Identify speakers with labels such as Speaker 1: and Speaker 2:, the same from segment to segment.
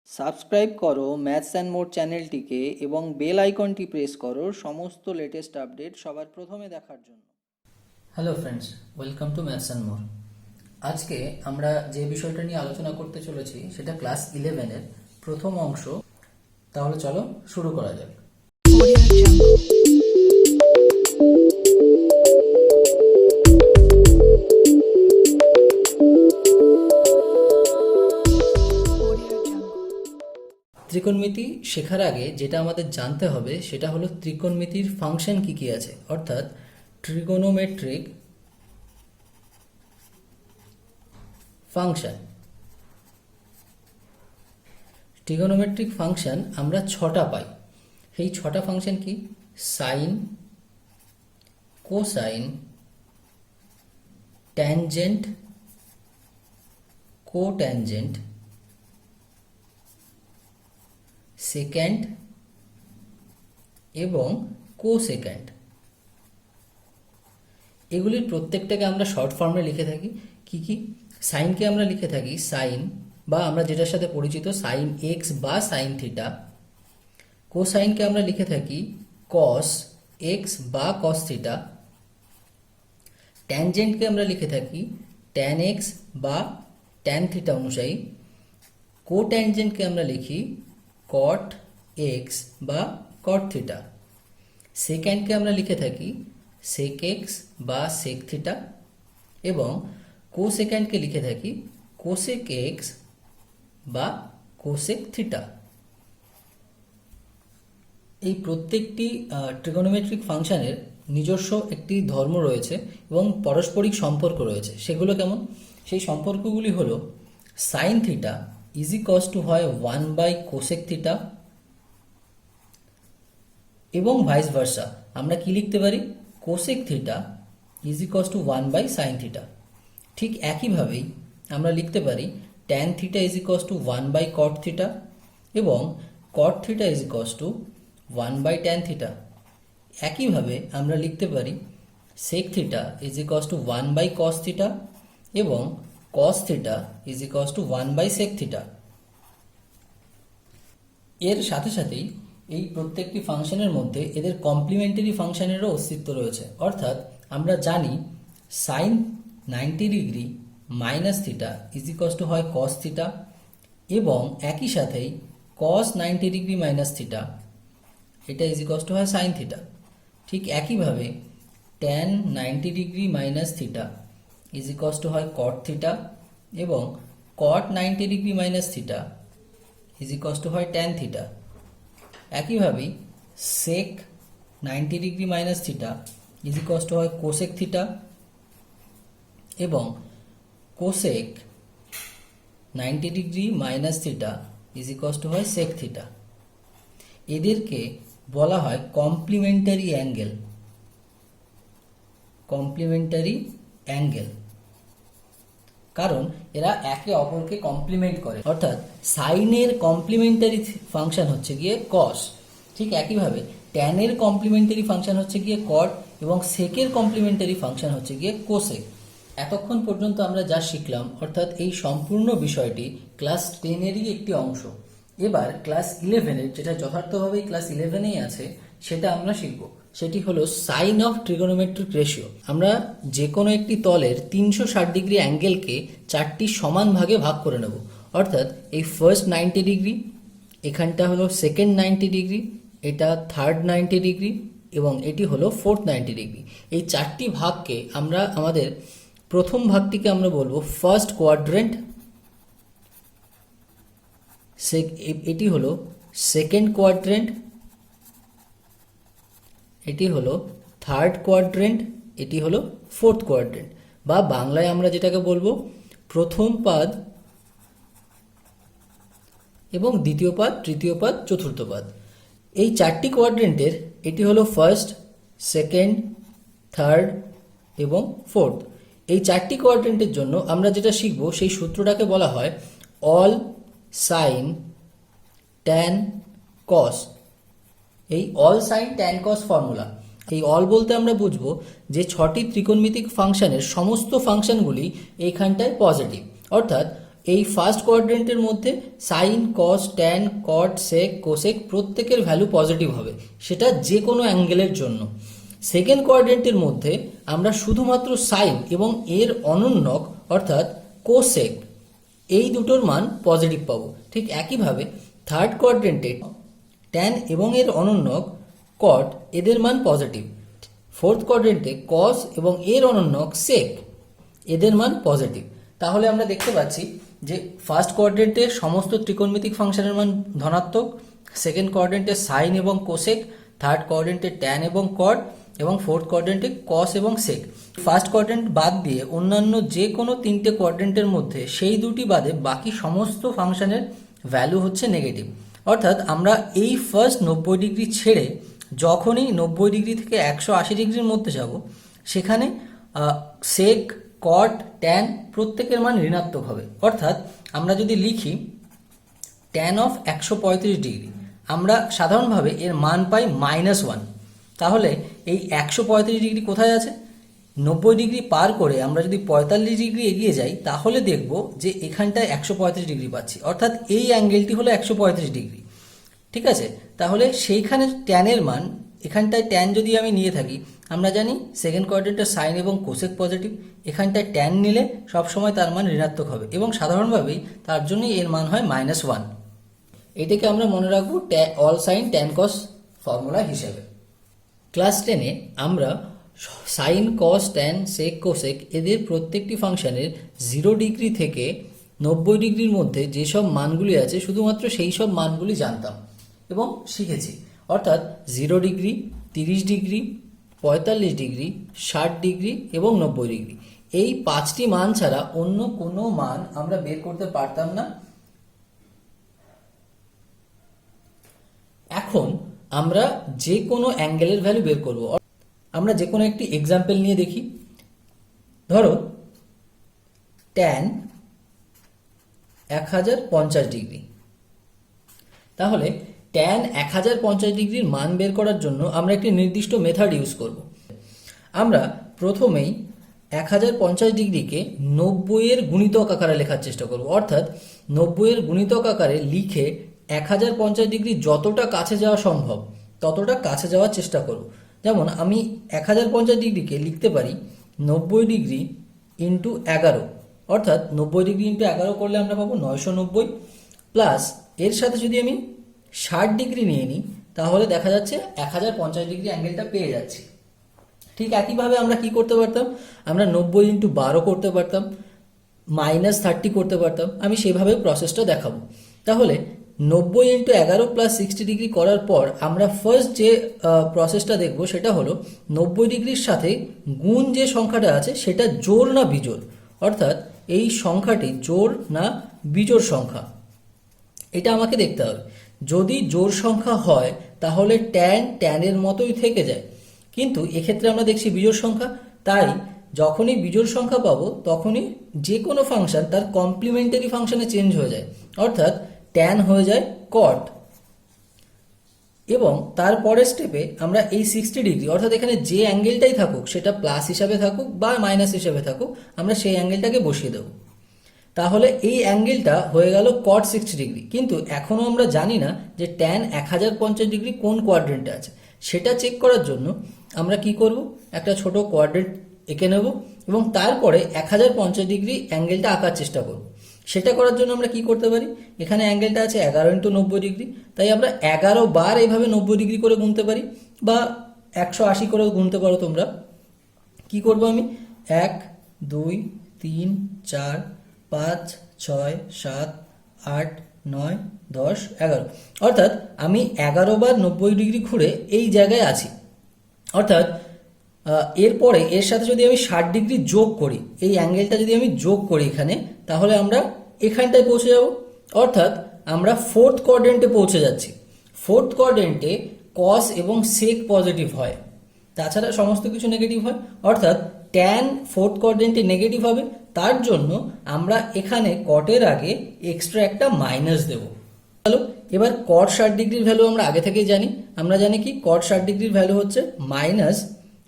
Speaker 1: Subscribe করো maths and more চ্যানেলটিকে এবং বেল আইকনটি প্রেস করো সমস্ত লেটেস্ট আপডেট সবার প্রথমে দেখার জন্য।
Speaker 2: Hello friends, welcome to maths and more. আজকে আমরা যে বিষয়টা নিয়ে আলোচনা করতে চলেছি সেটা ক্লাস 11-এর প্রথম অংশ। তাহলে চলো শুরু করা যাক। ত্রিকোণমিতি শেখার আগে যেটা আমাদের জানতে হবে সেটা হলো ত্রিকোণমিতির ফাংশন কি কি আছে, অর্থাৎ ট্রিগোনোমেট্রিক ফাংশন। ট্রিগোনোমেট্রিক ফাংশন আমরা 6টা পাই। এই 6টা ফাংশন কি? সাইন, কোসাইন, ট্যানজেন্ট, কোট্যানজেন্ট, সেকেন্ড এবং কোসেকেন্ড। এগুলির প্রত্যেকটাকে আমরা শর্ট ফর্মে লিখে থাকি। কি কি? সাইনকে আমরা লিখে থাকি সাইন, বা আমরা যেটার সাথে পরিচিত সাইন এক্স বা সাইন থিটা। কোসাইনকে আমরা লিখে থাকি কস এক্স বা কস থিটা। ট্যানজেন্টকে আমরা লিখে থাকি ট্যান এক্স বা ট্যান থিটা অনুযায়ী। কোট্যানজেন্টকে আমরা লিখি কট এক্স বা কট থিটা। সেকেন্ডকে আমরা লিখে থাকি সেক এক্স বা সেক থিটা, এবং কোসেকেন্ডকে লিখে থাকি কোসেক এক্স বা কোসেক থিটা। এই প্রত্যেকটি ট্রিগোনোমেট্রিক ফাংশনের নিজস্ব একটি ধর্ম রয়েছে এবং পারস্পরিক সম্পর্ক রয়েছে। সেগুলো কেমন? সেই সম্পর্কগুলি হলো sine theta is equals to হয় 1 বাই কোসেক থিটা, এবং ভাইস ভার্সা আমরা কি লিখতে পারি? Cosec theta is equals to 1 by sine theta. ঠিক একইভাবেই আমরা লিখতে পারি tan theta is equals to 1 by cot theta, এবং cot theta is equals to 1 by tan theta. একইভাবে আমরা লিখতে পারি sec theta is equals to 1 by cos theta, এবং cos theta is equals to 1 by sec theta. এর সাথে সাথেই এই প্রত্যেকটি ফাংশনের মধ্যে এদের কমপ্লিমেন্টারি ফাংশনেরও অস্তিত্ব রয়েছে। অর্থাৎ আমরা জানি sine 90 degree minus theta is equals to হয় কস থিটা, এবং একই সাথেই কস 90 ডিগ্রি মাইনাস থিটা এটা ইজ ইকুয়ালস টু হয় সাইন থিটা। ঠিক একইভাবে tan 90 degree minus theta is equals to হয় কট থিটা, এবং cot 90 degree minus theta is equals to হয় ট্যান থিটা। একইভাবেই sec 90 degree minus theta is equals to হয় cosec theta, এবং cosec 90 degree minus theta is equals to হয় sec theta. এদেরকে বলা হয় কমপ্লিমেন্টারি অ্যাঙ্গেল। কমপ্লিমেন্টারি অ্যাঙ্গেল কারণ এরা একে অপরকে কমপ্লিমেন্ট করে। অর্থাৎ সাইনের কমপ্লিমেন্টারি ফাংশন হচ্ছে গিয়ে কস, ঠিক একইভাবে ট্যানের কমপ্লিমেন্টারি ফাংশন হচ্ছে গিয়ে কট, এবং সেকের কমপ্লিমেন্টারি ফাংশন হচ্ছে গিয়ে কোসেক। এতক্ষণ পর্যন্ত আমরা যা শিখলাম, অর্থাৎ এই সম্পূর্ণ বিষয়টি ক্লাস 10-এরই একটি অংশ। এবার ক্লাস 11-এর, যেটা যথার্থভাবেই ক্লাস 11-এই আছে, সেটা আমরা শিখব। সেটি হলো সাইন অফ ট্রিগোনোমেট্রিক রেশিও। আমরা যে কোনো একটি তলের 360 ডিগ্রি অ্যাঙ্গেলকে 4টি সমান ভাগে ভাগ করে নেব। অর্থাৎ এই ফার্স্ট 90 ডিগ্রি, এখানটা হলো সেকেন্ড 90 ডিগ্রি, এটা থার্ড 90 ডিগ্রি, এবং এটি হলো ফোর্থ 90 ডিগ্রি। এই 4টি ভাগকে আমরা আমাদের প্রথম ভাগটিকে আমরা বলবো ফার্স্ট কোয়াড্রেন্ট, এটি হলো সেকেন্ড কোয়াড্রেন্ট, এটি হলো থার্ড কোয়াড্রেন্ট, এটি হলো ফোর্থ কোয়াড্রেন্ট, বা বাংলায় আমরা যেটাকে বলবো প্রথম পাদ এবং দ্বিতীয় পাদ, তৃতীয় পাদ, চতুর্থ পাদ। এই 4টি কোয়াড্রেন্টের এটি হলো ফার্স্ট, সেকেন্ড, থার্ড এবং ফোর্থ। এই 4টি কোয়াড্রেন্টের জন্য আমরা যেটা শিখব সেই সূত্রটাকে বলা হয় অল সাইন ট্যান কস। এই all sine tan cos formula. এই অল বলতে আমরা বুঝবো যে 6টি ত্রিকোণমিতিক ফাংশনের সমস্ত ফাংশনগুলি এইখানটায় পজিটিভ। অর্থাৎ এই ফার্স্ট কোয়াড্রেন্টের মধ্যে সাইন, কস, ট্যান, কট, সেক, কোসেক প্রত্যেকের ভ্যালু পজিটিভ হবে, সেটা যে কোনো অ্যাঙ্গেলের জন্য। সেকেন্ড কোয়াড্রেন্টের মধ্যে আমরা শুধুমাত্র সাইন এবং এর অনন্যক অর্থাৎ কোসেক এই দুটোর মান পজিটিভ পাবো। ঠিক একইভাবে থার্ড কোয়াড্রেন্টে ট্যান এবং এর অনন্যক কট এদের মান পজিটিভ। ফোর্থ কোয়াড্রেন্টে কস এবং এর অনন্যক সেক এদের মান পজিটিভ। তাহলে আমরা দেখতে পাচ্ছি যে ফার্স্ট কোয়াড্রেন্টে সমস্ত ত্রিকোণমিতিক ফাংশনের মান ধনাত্মক, সেকেন্ড কোয়াড্রেন্টে সাইন এবং কোসেক, থার্ড কোয়াড্রেন্টে ট্যান এবং কট এবং ফোর্থ কোয়াড্রেন্টে কস এবং সেক। ফার্স্ট কোয়াড্রেন্ট বাদ দিয়ে অন্যান্য যে কোনো তিনটে কোয়াড্রেন্টের মধ্যে সেই দুটি বাদে বাকি সমস্ত ফাংশনের ভ্যালু হচ্ছে নেগেটিভ। অর্থাৎ আমরা এই ফার্স্ট 90 ডিগ্রি ছেড়ে যখনই 90 ডিগ্রি থেকে 180 ডিগ্রির মধ্যে যাব, সেখানে সেক, কট, ট্যান প্রত্যেকের মান ঋণাত্মক হবে। অর্থাৎ আমরা যদি লিখি ট্যান অফ 135 ডিগ্রি, আমরা সাধারণভাবে এর মান পাই -1। তাহলে এই 135 ডিগ্রি কোথায় আছে? 90 ডিগ্রি পার করে আমরা যদি 45 ডিগ্রি এগিয়ে যাই, তাহলে দেখব যে এখানটায় 135 ডিগ্রি পাচ্ছি, অর্থাৎ এই অ্যাঙ্গেলটি হলো 135 ডিগ্রি। ঠিক আছে, তাহলে সেইখানে ট্যানের মান, এখানটায় ট্যান যদি আমি নিয়ে থাকি, আমরা জানি সেকেন্ড কোয়াড্রেন্টে সাইন এবং কোসেক পজিটিভ, এখানটায় ট্যান নিলে সবসময় তার মান ঋণাত্মক হবে এবং সাধারণভাবেই তার জন্যই এর মান হয় -1। এটাকে আমরা মনে রাখবো all sine tan cos formula হিসেবে। ক্লাস 10-এ আমরা সাইন, কস, ট্যান, সেক, কোসেক এদের প্রত্যেকটি ফাংশনের 0 ডিগ্রি থেকে 90 ডিগ্রির মধ্যে যেসব মানগুলি আছে শুধুমাত্র সেই সব মানগুলি জানতাম এবং শিখেছি। অর্থাৎ 0 ডিগ্রি, 30 ডিগ্রি, 45 ডিগ্রি, 60 ডিগ্রি এবং 90 ডিগ্রি। এই 5টি মান ছাড়া অন্য কোনো মান আমরা বের করতে পারতাম না। এখন আমরা যে কোনো অ্যাঙ্গেলের ভ্যালু বের করব। আমরা যে কোনো একটি এক্সাম্পল নিয়ে দেখি। ধরো ট্যান 1050 ডিগ্রি। তাহলে ট্যান 1050 ডিগ্রির মান বের করার জন্য আমরা একটি নির্দিষ্ট মেথড ইউজ করব। আমরা প্রথমেই 1050 ডিগ্রিকে 90 এর গুণিতক আকারে লেখার চেষ্টা করব। অর্থাৎ 90 এর গুণিতক আকারে লিখে 1050 ডিগ্রি যতটা কাছে যাওয়া সম্ভব ততটা কাছে যাওয়ার চেষ্টা করব। যেমন আমি 1050 ডিগ্রিকে লিখতে পারি 90 ডিগ্রি ইন্টু 11, অর্থাৎ 90 ডিগ্রি ইন্টু 11 করলে আমরা পাবো 990, প্লাস এর সাথে যদি আমি 60 ডিগ্রি নিয়ে নিই তাহলে দেখা যাচ্ছে 1050 ডিগ্রি অ্যাঙ্গেলটা পেয়ে যাচ্ছি। ঠিক একইভাবে আমরা কি করতে পারতাম? আমরা 90 ইন্টু 12 করতে পারতাম, -30 করতে পারতাম। আমি সেভাবে প্রসেসটা দেখাবো। তাহলে 90 ইন্টু 11 প্লাস 60 ডিগ্রি করার পর আমরা ফার্স্ট যে প্রসেসটা দেখব সেটা হলো 90 ডিগ্রির সাথে গুণ যে সংখ্যাটা আছে সেটা জোড় না বিজোড়, অর্থাৎ এই সংখ্যাটি জোড় না বিজোড় সংখ্যা, এটা আমাকে দেখতে হবে। যদি জোড় সংখ্যা হয় তাহলে ট্যানের মতোই থেকে যায়, কিন্তু এক্ষেত্রে আমরা দেখছি বিজোড় সংখ্যা। তাই যখনই বিজোড় সংখ্যা পাবো তখনই যে কোনো ফাংশন তার কমপ্লিমেন্টারি ফাংশনে চেঞ্জ হয়ে যায়, অর্থাৎ ট্যান হয়ে যায় কট। এবং তারপরের স্টেপে আমরা এই 60 ডিগ্রি, অর্থাৎ এখানে যে অ্যাঙ্গেলটাই থাকুক সেটা প্লাস হিসাবে থাকুক বা মাইনাস হিসাবে থাকুক, আমরা সেই অ্যাঙ্গেলটাকে বসিয়ে দেবো। তাহলে এই অ্যাঙ্গেলটা হয়ে গেল কট 60 ডিগ্রি। কিন্তু এখনও আমরা জানি না যে ট্যান 1050 ডিগ্রি কোন কোয়াড্রেন্টে আছে। সেটা চেক করার জন্য আমরা কি করব? একটা ছোট কোয়াড্রেন্ট এঁকে নেব এবং তারপরে 1050 ডিগ্রি অ্যাঙ্গেলটা আঁকার চেষ্টা করব। সেটা করার জন্য আমরা কি করতে পারি? এখানে অ্যাঙ্গেলটা আছে 11 ইন্টু 90 ডিগ্রি, তাই আমরা 11 বার এইভাবে 90 ডিগ্রি করে গুনতে পারি বা 180 করেও গুনতে পারো তোমরা। কি করব আমি? 1 2 3 4 5 6 7 8 9 10 11, অর্থাৎ আমি 11 বার 90 ডিগ্রি ঘুরে এই জায়গায় আছি। অর্থাৎ এরপরে এর সাথে যদি আমি 60 ডিগ্রি যোগ করি, এই অ্যাঙ্গেলটা যদি আমি যোগ করি এখানে, তাহলে আমরা এখানটায় পৌঁছে যাব। অর্থাৎ আমরা ফোর্থ কোয়াড্রেন্টে পৌঁছে যাচ্ছি। ফোর্থ কোয়াড্রেন্টে কস এবং সেক পজিটিভ হয়, তাছাড়া সমস্ত কিছু নেগেটিভ হয়। অর্থাৎ ট্যান ফোর্থ কোয়াড্রেন্টে নেগেটিভ হবে, তার জন্য আমরা এখানে কটের আগে এক্সট্রা একটা মাইনাস দেব। চলো এবার কট 60 ডিগ্রির ভ্যালু আমরা আগে থেকেই জানি। আমরা জানি কি কট 60 ডিগ্রির ভ্যালু হচ্ছে মাইনাস,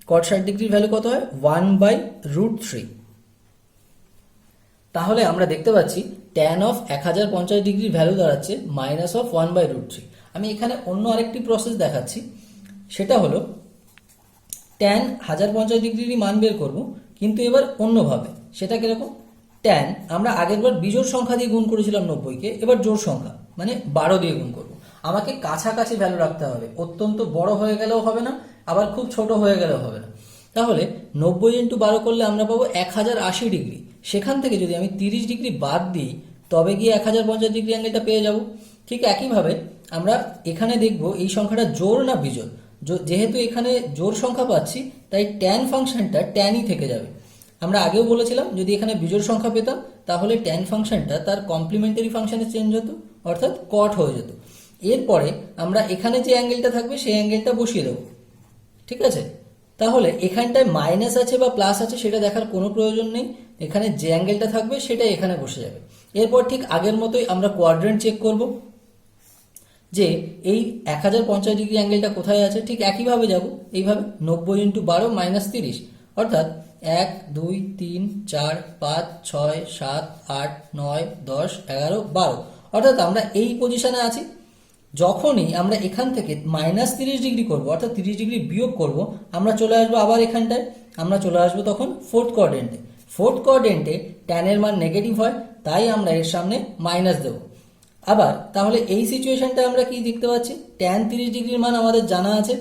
Speaker 2: কট 60 ডিগ্রির ভ্যালু কত হয়? 1/√3। তাহলে আমরা দেখতে পাচ্ছি ট্যান অফ 1050 ডিগ্রির ভ্যালু দাঁড়াচ্ছে -1/√3। আমি এখানে অন্য আরেকটি প্রসেস দেখাচ্ছি, সেটা হলো ট্যান 1050 ডিগ্রিরই মান বের করব, কিন্তু এবার অন্যভাবে। সেটা কিরকম? ট্যান আমরা আগেরবার বিজোড় সংখ্যা দিয়ে গুণ করেছিলাম 90-কে, এবার জোড় সংখ্যা মানে 12 দিয়ে গুণ করব। আমাকে কাছাকাছি ভ্যালু রাখতে হবে, অত্যন্ত বড় হয়ে গেলেও হবে না, আবার খুব ছোট হয়ে গেলেও হবে না। তাহলে 90 × 12 করলে আমরা পাবো 1080 ডিগ্রি। সেখান থেকে যদি আমি 30 ডিগ্রি বাদ দিই, তবে গিয়ে 1050 ডিগ্রি অ্যাঙ্গেলটা পেয়ে যাব। ঠিক একইভাবে আমরা এখানে দেখব এই সংখ্যাটা জোড় না বিজোড়। যেহেতু এখানে জোড় সংখ্যা পাচ্ছি, তাই ট্যান ফাংশনটা ট্যানই থেকে যাবে। আমরা আগেও বলেছিলাম যদি এখানে বিজোড় সংখ্যা পেতাম, তাহলে ট্যান ফাংশনটা তার কমপ্লিমেন্টারি ফাংশনে চেঞ্জ হতো, অর্থাৎ কট হয়ে যেত। এরপরে আমরা এখানে যে অ্যাঙ্গেলটা থাকবে সেই অ্যাঙ্গেলটা বসিয়ে দেবো। ঠিক আছে, তাহলে এখানটায় মাইনাস আছে বা প্লাস আছে সেটা দেখার কোনো প্রয়োজন নেই, এখানে যে অ্যাঙ্গেলটা থাকবে সেটাই এখানে বসে যাবে। এরপর ঠিক আগের মতোই আমরা কোয়াড্রেন্ট চেক করব যে এই 1050 ডিগ্রি অ্যাঙ্গেলটা কোথায় আছে। ঠিক একইভাবে যাব, এইভাবে 90 × 12 - 30, অর্থাৎ 1 2 3 4 5 6 7 8 9 10 11 12, অর্থাৎ আমরা এই পজিশনে আছি। যখনই আমরা এখান থেকে -30 ডিগ্রি করব, অর্থাৎ 30 ডিগ্রি বিয়োগ করব, আমরা চলে আসবো আবার এখানটায়, আমরা চলে আসবো তখন ফোর্থ কোয়াড্রেন্টে। ফোর্থ কোয়াড্রেন্টে ট্যানের মান নেগেটিভ হয়, তাই আমরা এর সামনে মাইনাস দেব। আবার তাহলে এই সিচুয়েশনটা আমরা কি দেখতে পাচ্ছি, ট্যান 30 ডিগ্রির মান আমাদের জানা আছে,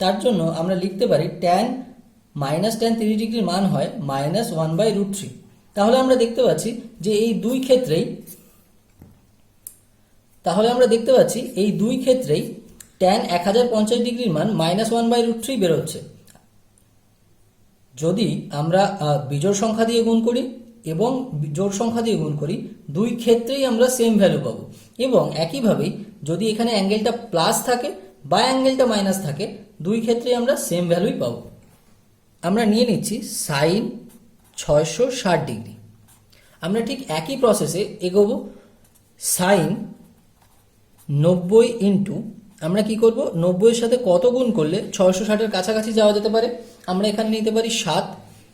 Speaker 2: তার জন্য আমরা লিখতে পারি ট্যান -tan 30 ডিগ্রির মান হয় -1/√3। তাহলে আমরা দেখতে পাচ্ছি যে এই দুই ক্ষেত্রেই ট্যান 1050 ডিগ্রির মান -1/√3 বেরোচ্ছে। যদি আমরা বিজোড় সংখ্যা দিয়ে গুণ করি এবং জোড় সংখ্যা দিয়ে গুণ করি, দুই ক্ষেত্রেই আমরা সেম ভ্যালু পাবো। এবং একইভাবেই যদি এখানে অ্যাঙ্গেলটা প্লাস থাকে বা অ্যাঙ্গেলটা মাইনাস থাকে, দুই ক্ষেত্রেই আমরা সেম ভ্যালুই পাবো। আমরা নিয়ে নিচ্ছি সাইন 660 ডিগ্রি। আমরা ঠিক একই প্রসেসে এগোবো। সাইন 90 আমরা কি করব, 90 এর সাথে কত গুণ করলে 660-এর কাছাকাছি যাওয়া যেতে পারে। আমরা এখানে নিতে পারি 7,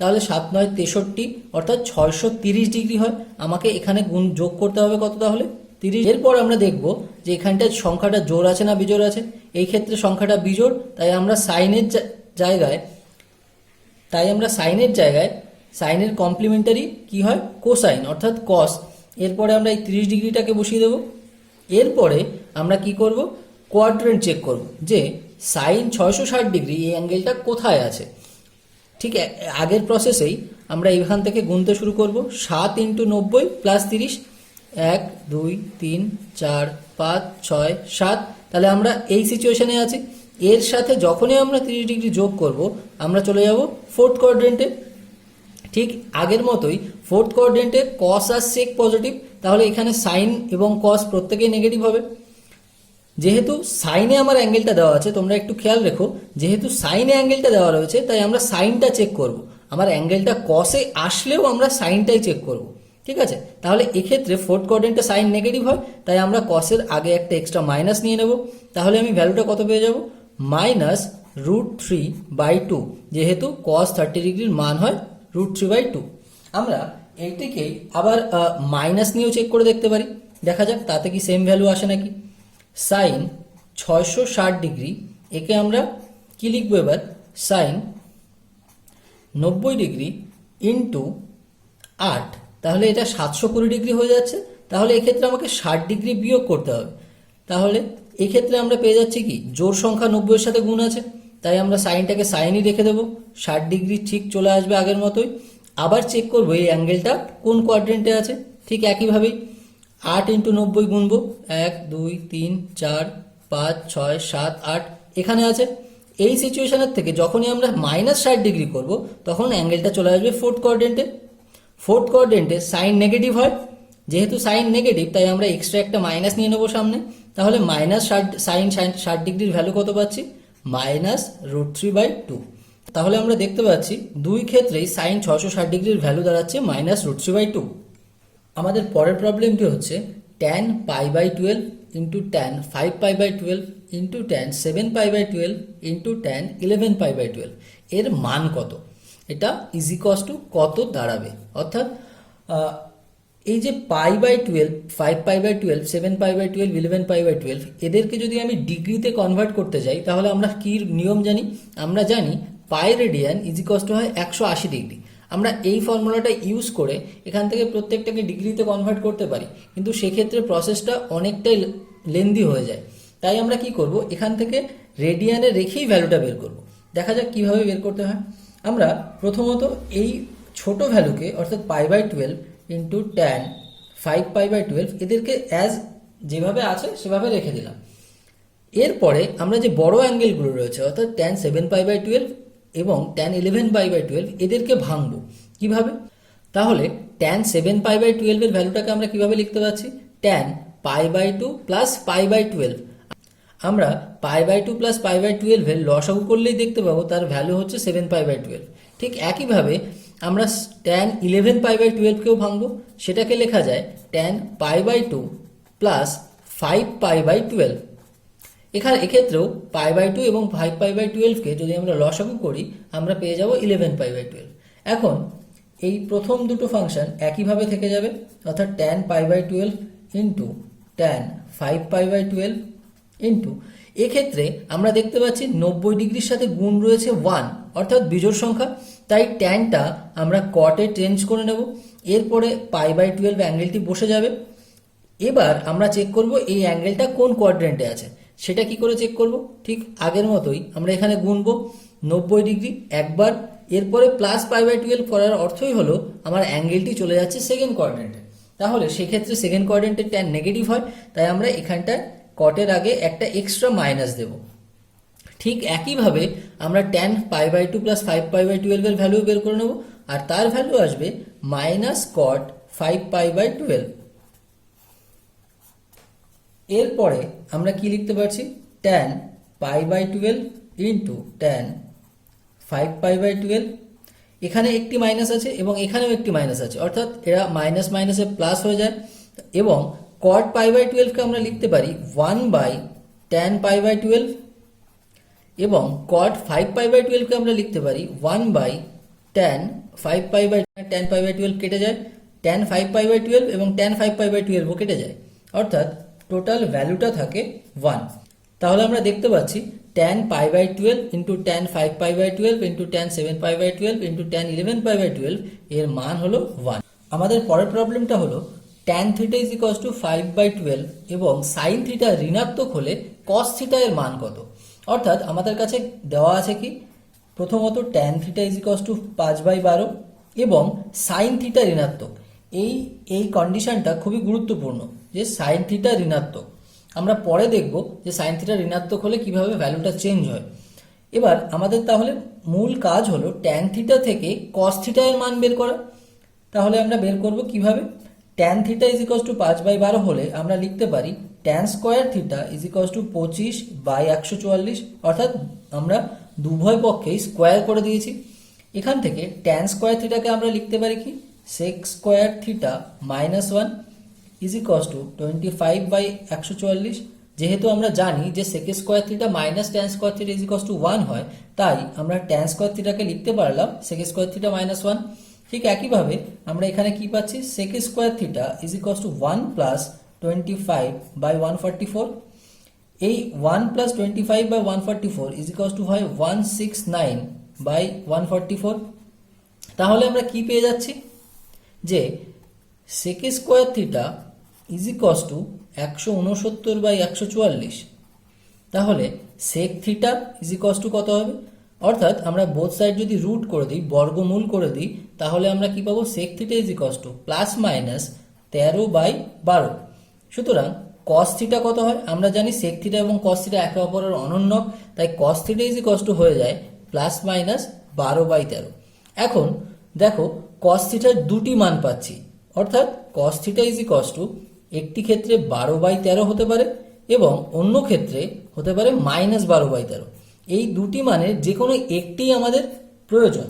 Speaker 2: তাহলে 7 9 63, অর্থাৎ 630 ডিগ্রি হয়। আমাকে এখানে গুণ যোগ করতে হবে কত, তাহলে 30। এরপর আমরা দেখব যে এখানটায় সংখ্যাটা জোড় আছে না বিজোড় আছে। এই ক্ষেত্রে সংখ্যাটা বিজোড়, তাই আমরা সাইনের জায়গায় সাইনের কমপ্লিমেন্টারি কি হয়, কোসাইন অর্থাৎ কস। এরপরে আমরা এই 30 ডিগ্রিটাকে বসিয়ে দেবো। এরপরে আমরা কি করব, কোয়াড্রেন্ট চেক করব যে সাইন 660 ডিগ্রি এই অ্যাঙ্গেলটা কোথায় আছে। ঠিক আগের প্রসেসেই আমরা এখান থেকে গুনতে শুরু করব। 7 × 90 + 30, 1 2 3 4 5 6 7। তাহলে আমরা এই সিচুয়েশনে আছি। এর সাথে যখনই আমরা 30 ডিগ্রি যোগ করব, আমরা চলে যাব ফোর্থ কোয়াড্রেন্টে। ঠিক আগের মতোই ফোর্থ কোয়াড্রেন্টে কস আর সেক পজিটিভ, তাহলে এখানে সাইন এবং কস প্রত্যেকেই নেগেটিভ হবে। যেহেতু সাইনে আমার অ্যাঙ্গেলটা দেওয়া আছে, তোমরা একটু খেয়াল রেখো, যেহেতু সাইনে অ্যাঙ্গেলটা দেওয়া রয়েছে তাই আমরা সাইনটা চেক করব। আমার অ্যাঙ্গেলটা কসে আসলেও আমরা সাইনটাই চেক করব। ঠিক আছে, তাহলে এক্ষেত্রে ফোর্থ কোয়াড্রেন্টে সাইন নেগেটিভ হয়, তাই আমরা কসের আগে একটা এক্সট্রা মাইনাস নিয়ে নেব। তাহলে আমি ভ্যালুটা কত পেয়ে যাব, -√3/2, যেহেতু cos 30 ডিগ্রির মান হয় √3/2। আমরা এইটিকেই আবার মাইনাস নিয়েও চেক করে দেখতে পারি, দেখা যাক তাতে কি সেম ভ্যালু আসে নাকি। সাইন 660 ডিগ্রি, একে আমরা কি লিখবো এবার, সাইন 90 ডিগ্রি × 8, তাহলে এটা 720 ডিগ্রি হয়ে যাচ্ছে। তাহলে এক্ষেত্রে আমাকে 60 ডিগ্রি বিয়োগ করতে হবে। তাহলে এক্ষেত্রে আমরা পেয়ে যাচ্ছি কি, জোড় সংখ্যা 90 এর সাথে গুণ আছে, তাই আমরা সাইনটাকে সাইনই রেখে দেবো। 60 ডিগ্রি ঠিক চলে আসবে আগের মতোই। আবার চেক করবো এই অ্যাঙ্গেলটা কোন কোয়াড্রেন্টে আছে। ঠিক একইভাবেই 8 × 90 গুনবো, 1 2 3 4 5 6 7 8 এখানে আছে। এই সিচুয়েশনের থেকে যখনই আমরা -60 ডিগ্রি করব, তখন অ্যাঙ্গেলটা চলে আসবে ফোর্থ কোয়াড্রেন্টে। ফোর্থ কোয়াড্রেন্টে সাইন নেগেটিভ হয়, যেহেতু সাইন নেগেটিভ তাই আমরা এক্সট্রা একটা মাইনাস নিয়ে নেবো সামনে। তাহলে সাইন 60 ডিগ্রির ভ্যালু কত পাচ্ছি, -√3/2। তাহলে আমরা দেখতে পাচ্ছি দুই ক্ষেত্রেই সাইন 660 ডিগ্রির ভ্যালু দাঁড়াচ্ছে -√3/2। আমাদের পরের প্রবলেমটি হচ্ছে tan π/12 × tan 5π/12 × tan 7π/12 × tan 11π/12 এর মান কত, এটা = কত দাঁড়াবে। অর্থাৎ এই যে π/12, 5π/12, 7π/12, 11π/12 এদেরকে যদি আমি ডিগ্রিতে কনভার্ট করতে যাই তাহলে আমরা কি নিয়ম জানি? আমরা জানি পাই রেডিয়ান হয় 180 ডিগ্রি। আমরা এই ফর্মুলাটা ইউজ করে এখান থেকে প্রত্যেকটাকে ডিগ্রিতে কনভার্ট করতে পারি, কিন্তু সেক্ষেত্রে প্রসেসটা অনেকটাই লেন্দি হয়ে যায়। তাই আমরা কি করব, এখান থেকে রেডিয়ানে রেখেই ভ্যালুটা বের করব। দেখা যাক কিভাবে বের করতে হয়। আমরা প্রথমত এই ছোট ভ্যালুকে অর্থাৎ π/12 ইন্টু ট্যান 5π/12 এদেরকে অ্যাজ যেভাবে আছে সেভাবে রেখে দিলাম। এরপরে আমরা যে বড় অ্যাঙ্গেলগুলো রয়েছে অর্থাৎ ট্যান 7π/12 এবং ট্যান 11π/12 এদেরকে ভাঙবো। কিভাবে? তাহলে ট্যান 7π/12 এর ভ্যালুটাকে আমরা কিভাবে লিখতে পাচ্ছি? Tan π/2 plus π/12। আমরা π/2 প্লাস π/12 এর লসাগু করলেই দেখতে পাবো তার ভ্যালু হচ্ছে 7π/12। ঠিক একইভাবে আমরা ট্যান 11π/12 কেও ভাঙবো, সেটাকে লেখা যায় ট্যান π/2 প্লাস 5π/12। এক্ষেত্রেও π/2 এবং 5π/12 কে যদি আমরা লসাগু করি আমরা পেয়ে যাব 11π/12। এখন এই প্রথম দুটো ফাংশন একইভাবে থেকে যাবে, অর্থাৎ ট্যান π/12 ইন্টু ট্যান 5π/12 ইন্টু এক্ষেত্রে আমরা দেখতে পাচ্ছি 90 ডিগ্রির সাথে গুণ রয়েছে 1, অর্থাৎ বিজোড় সংখ্যা, তাই ট্যানটা আমরা কটে চেঞ্জ করে নেব। এরপরে π/12 অ্যাঙ্গেলটি বসে যাবে। এবার আমরা চেক করব এই অ্যাঙ্গেলটা কোন কোয়াড্রেন্টে আছে। সেটা কি করে চেক করব? ঠিক আগের মতোই আমরা এখানে গুনবো 90 ডিগ্রি একবার, এরপরে প্লাস π/12 করার অর্থই হলো আমার অ্যাঙ্গেলটি চলে যাচ্ছে সেকেন্ড কোয়াড্রেন্টে। তাহলে সেক্ষেত্রে সেকেন্ড কোয়াড্রেন্টের ট্যান নেগেটিভ হয়, তাই আমরা এখানটা কটের আগে একটা এক্সট্রা মাইনাস দেব। ঠিক একইভাবে আমরা ট্যান π/2 প্লাস 5π/12 এর ভ্যালু বের করে নেব, আর তার ভ্যালু আসবে মাইনাস কট 5π/12। এরপরে আমরা কি লিখতে পারছি? Tan π/12 into tan 5π/12। এখানে একটি মাইনাস আছে এবং এখানেও একটি মাইনাস আছে, অর্থাৎ এরা মাইনাস মাইনাসে প্লাস হয়ে যায়। এবং কট π/12 কে আমরা লিখতে পারি 1/tan π/12 এবং কট 5π/12 কে আমরা লিখতে পারি 1/tan 5π/tan π/12 কেটে যায়, tan 5π/12 এবং tan 5π/12 ও কেটে যায়, অর্থাৎ টোটাল ভ্যালুটা থাকে 1। তাহলে আমরা দেখতে পাচ্ছি tan π/12 into tan 5π/12 into tan 7π/12 into tan 11π/12 এর মান হলো 1। আমাদের পরের প্রবলেমটা হলো tan θ ইজ ইকুয়ালস টু 5/12 এবং sin θ ঋণাত্মক হলে cos θ এর মান কত। অর্থাৎ আমাদের কাছে দেওয়া আছে কি, প্রথমত tan θ ইজ ইকুয়ালস টু 5/12 এবং sin θ ঋণাত্মক। এই কন্ডিশনটা খুবই গুরুত্বপূর্ণ যে sin θ ঋণাত্মক। আমরা পরে দেখব যে sin θ ঋণাত্মক হলে কিভাবে ভ্যালুটা চেঞ্জ হয়। এবার আমাদের তাহলে মূল কাজ হলো tan θ থেকে cos θ এর মান বের করা। তাহলে আমরা বের করব কিভাবে? tan θ ইজ ইকুয়ালস টু 5/12 হলে আমরা লিখতে পারি tan square θ is equals to 25/144, অর্থাৎ আমরা দুভয় পক্ষেই স্কয়ার করে দিয়েছি। এখান থেকে tan স্কয়ার θ কে আমরা লিখতে পারি কি, sec square θ minus 1 is equals to 25/144। যেহেতু আমরা জানি যে sec square θ minus tan square θ is equals to 1 হয়, তাই আমরা tan স্কয়ার θ কে লিখতে পারলাম sec স্কয়ার θ মাইনাস 1। ঠিক একইভাবে আমরা এখানে কি পাচ্ছি, sec square θ is equals to 1 plus 25/144। এই 1 প্লাস 25/144 ইজ ইকুয়ালস টু হয় 169/144। তাহলে আমরা কি পেয়ে যাচ্ছি যে sec square θ is equals to 169/144। তাহলে sec θ ইজ ইকুয়ালস টু কত হবে? অর্থাৎ আমরা বোথ সাইড যদি রুট করে দিই, বর্গমূল করে দিই, তাহলে আমরা কি পাবো, sec θ is equals to plus minus 13/12। সুতরাং cos θ কত হয়? আমরা জানি sec θ এবং cos θ একে অপরের অনন্যক, তাই cos θ ইজ ইকুয়ালস টু হয়ে যায় প্লাস মাইনাস 12/13। এখন দেখো cos θ এর দুটি মান পাচ্ছি, অর্থাৎ cos θ ইজ ইকুয়ালস টু একটি ক্ষেত্রে 12/13 হতে পারে এবং অন্য ক্ষেত্রে হতে পারে মাইনাস 12/13। এই দুটি মানের যে কোনো একটি আমাদের প্রয়োজন।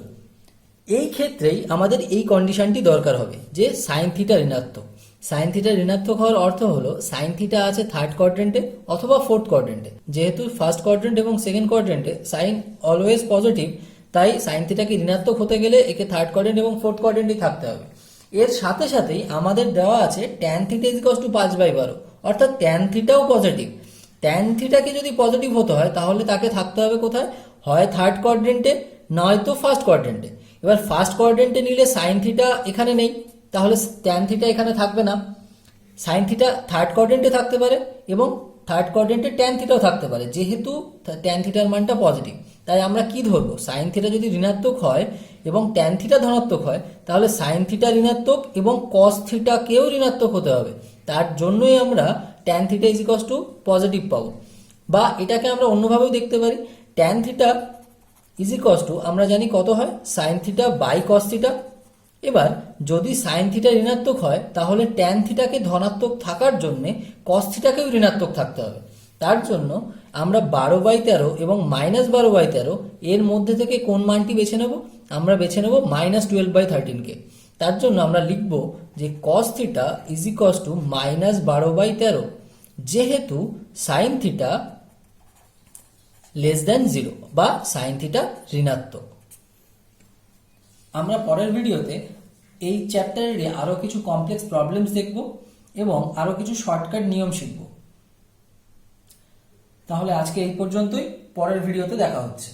Speaker 2: এই ক্ষেত্রেই আমাদের এই কন্ডিশনটি দরকার হবে যে sin θ ঋণাত্মক। sin θ ঋণাত্মক হওয়ার অর্থ হলো sin θ আছে থার্ড কোয়াড্রেন্টে অথবা ফোর্থ কোয়াড্রেন্টে। যেহেতু ফার্স্ট কোয়াড্রেন্ট এবং সেকেন্ড কোয়াড্রেন্টে sin অলওয়েজ পজিটিভ, তাই sin θ কে ঋণাত্মক হতে গেলে একে থার্ড কোয়াড্রেন্ট এবং ফোর্থ কোয়াড্রেন্টই থাকতে হবে। এর সাথে সাথেই আমাদের দেওয়া আছে tan theta is equal two 5/12, অর্থাৎ ট্যান থিটাও পজিটিভ। ট্যান থিটাকে যদি পজিটিভ হতে হয় তাহলে তাকে থাকতে হবে কোথায়? হয় থার্ড কোয়াড্রেন্টে, নয়তো ফার্স্ট কোয়াড্রেন্টে। এবার ফার্স্ট কোয়াড্রেন্টে নিলে সাইন থিটা এখানে নেই, তাহলে ট্যান থিটা এখানে থাকবে না। সাইন থিটা থার্ড কোয়াড্রেন্টে থাকতে পারে এবং থার্ড কোয়াড্রেন্টে ট্যান থিটাও থাকতে পারে, যেহেতু ট্যান থিটার মানটা পজিটিভ। তাই আমরা কি ধরবো? সাইন থিটা যদি ঋণাত্মক হয় এবং ট্যান থিটা ধনাত্মক হয় তাহলে সাইন থিটা ঋণাত্মক এবং কস থিটাকেও ঋণাত্মক হতে হবে। তার জন্যই আমরা tan theta is equal to positive পাবো। বা এটাকে আমরা অন্যভাবেও দেখতে পারি, tan theta is equal to আমরা জানি কত হয়? Sine theta by cos theta. এবার যদি সাইন থিটা ঋণাত্মক হয় তাহলে ট্যান থিটাকে ধনাত্মক থাকার জন্য কস থিটাকেও ঋণাত্মক থাকতে হবে। তার জন্য আমরা 12/13 এবং -12/13 এর মধ্যে থেকে কোন মানটি বেছে নেব? আমরা বেছে নেব -12/13কে। তার জন্য আমরা লিখব যে cos theta is equal two -12/13, যেহেতু সাইন থিটা লেস দ্যান 0 বা সাইন থিটা ঋণাত্মক। আমরা পরের ভিডিওতে এই চ্যাপ্টারেরই আরও কিছু কমপ্লেক্স প্রবলেমস দেখব এবং আরও কিছু শর্টকাট নিয়ম শিখব। তাহলে আজকে এই পর্যন্তই, পরের ভিডিওতে দেখা হচ্ছে।